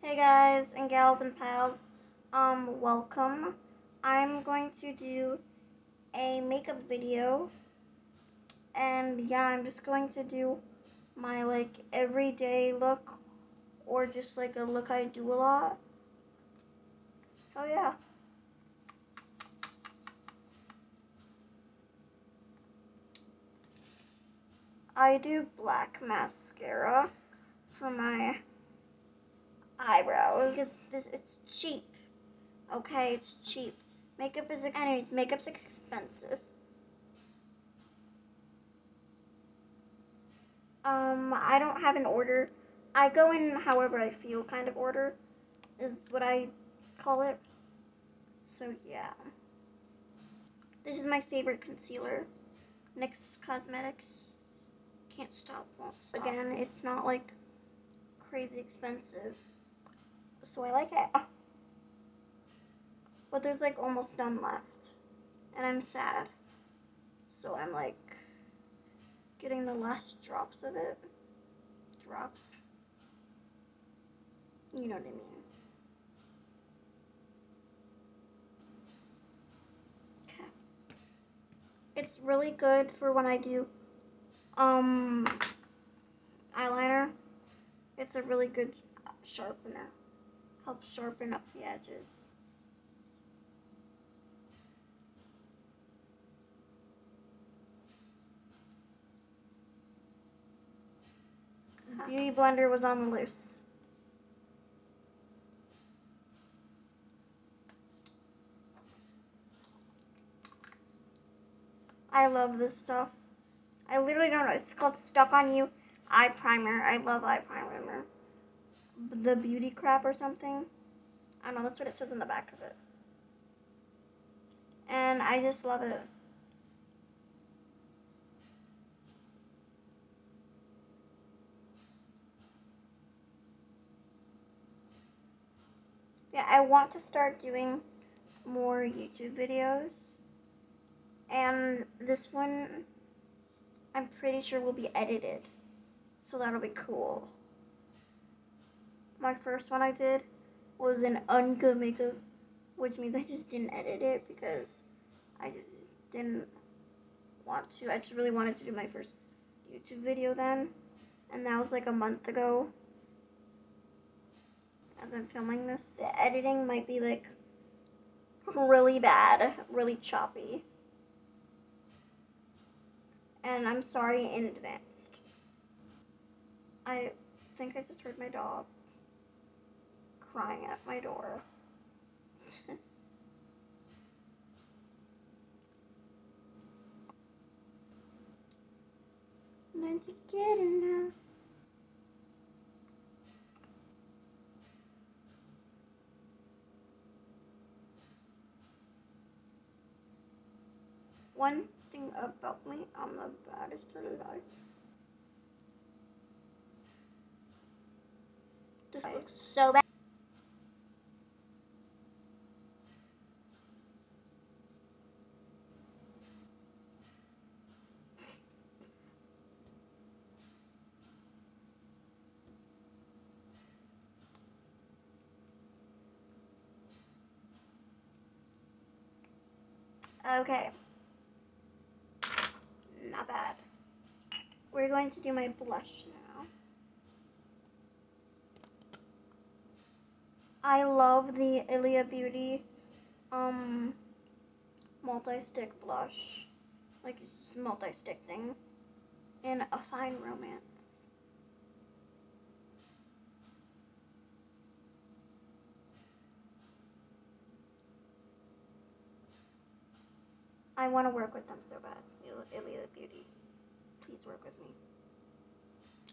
Hey guys and gals and pals, welcome. I'm going to do a makeup video, and yeah, I'm just going to do my everyday look, or just a look I do a lot. Oh yeah. I do black mascara for my eyebrows because it's cheap. Okay, it's cheap. Makeup's expensive. I don't have an order. I go in however I feel kind of order is what I call it. So yeah. This is my favorite concealer. NYX Cosmetics. Can't stop, won't stop. Again, it's not crazy expensive. So I like it. But there's almost none left. And I'm sad. So I'm getting the last drops of it. Drops. You know what I mean. Okay. It's really good for when I do eyeliner. It's a really good sharpener. Helps sharpen up the edges. Beauty blender was on the loose. I love this stuff. I literally don't know. It's called Stuck on You Eye Primer. I love eye primer. The Beauty Crap or something. I don't know. That's what it says on the back of it. And I just love it. Yeah, I want to start doing more YouTube videos. And this one, I'm pretty sure will be edited. So that'll be cool. My first one I did was an uncut makeup, which means I just didn't edit it because I just didn't want to. I just really wanted to do my first YouTube video then. And that was a month ago as I'm filming this. The editing might be really bad, really choppy. And I'm sorry in advance. I think I just heard my dog crying at my door. Did you get enough? One thing about me, I'm the baddest alive. This looks so bad. Okay. Not bad. We're going to do my blush now. I love the Ilia Beauty multi-stick blush. Multi-stick thing. In A Fine Romance. I want to work with them so bad. Ilia Beauty. Please work with me.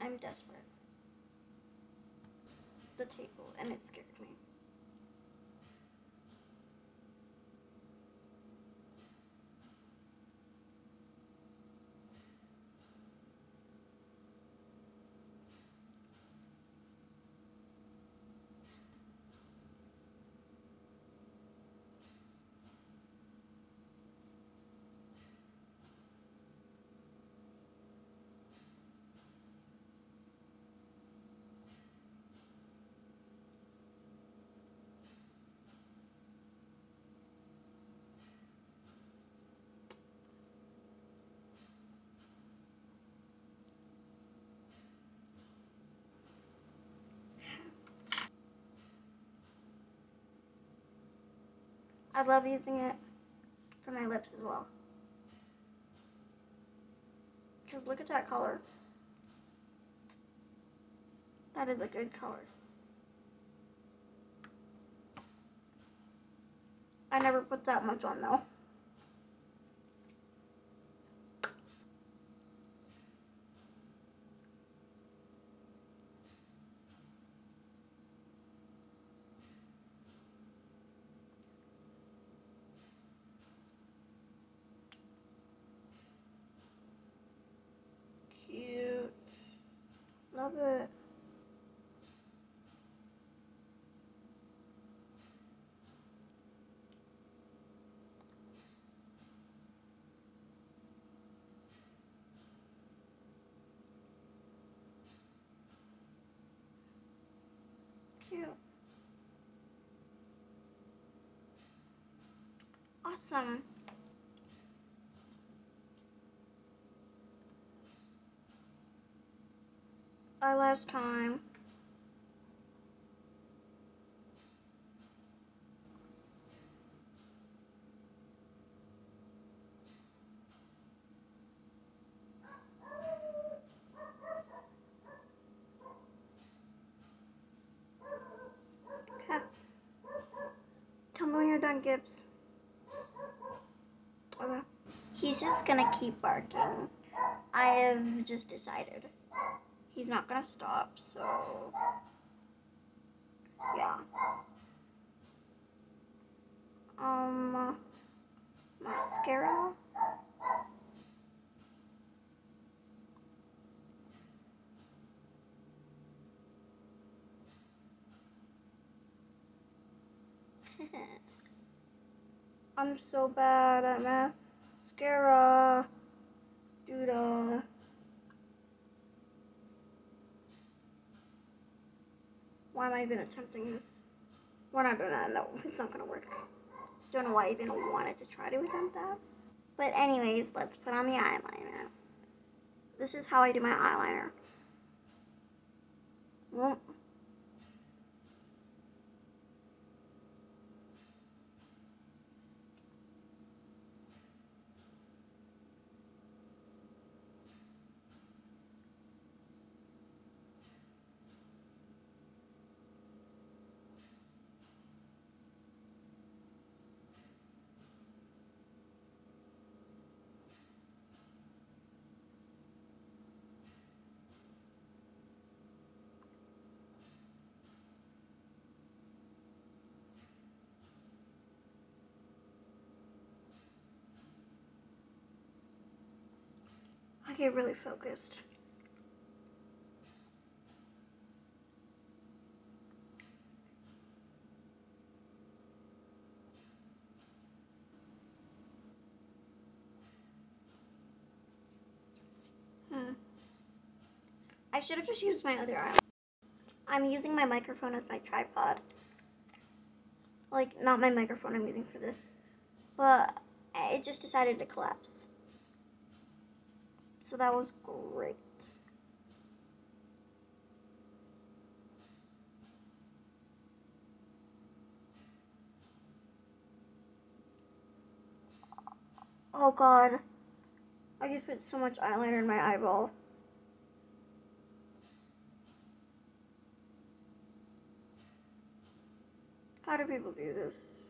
I'm desperate. The table, and it scared me. I love using it for my lips as well. Because look at that color. That is a good color. I never put that much on though. Cute. Love it. Cute. Awesome. Eyelash time. Okay. Tell me when you're done, Gibbs. Okay. He's just gonna keep barking. I have just decided. He's not gonna stop, so yeah. Mascara. I'm so bad at mascara. Doodle. Why am I even attempting this? We're not doing that. No, it's not gonna work. Don't know why I even wanted to try to attempt that. But anyways, let's put on the eyeliner. This is how I do my eyeliner. Well, I get really focused. I should have just used my other arm. I'm using my microphone as my tripod. Like, not my microphone I'm using for this. But it just decided to collapse. So that was great. Oh god. I just put so much eyeliner in my eyeball. How do people do this?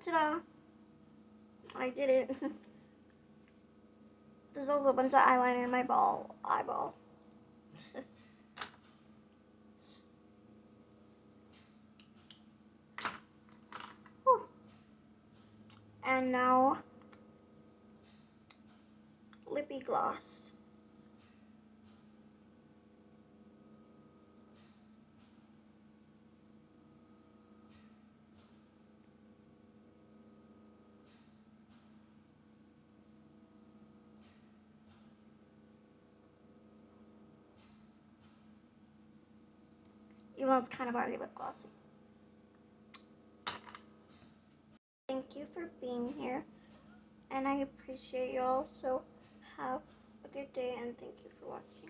Ta-da! I did it. There's also a bunch of eyeliner in my eyeball. And now, lippy gloss. Even though it's kind of already lip glossy. Thank you for being here, and I appreciate y'all, so have a good day, and thank you for watching.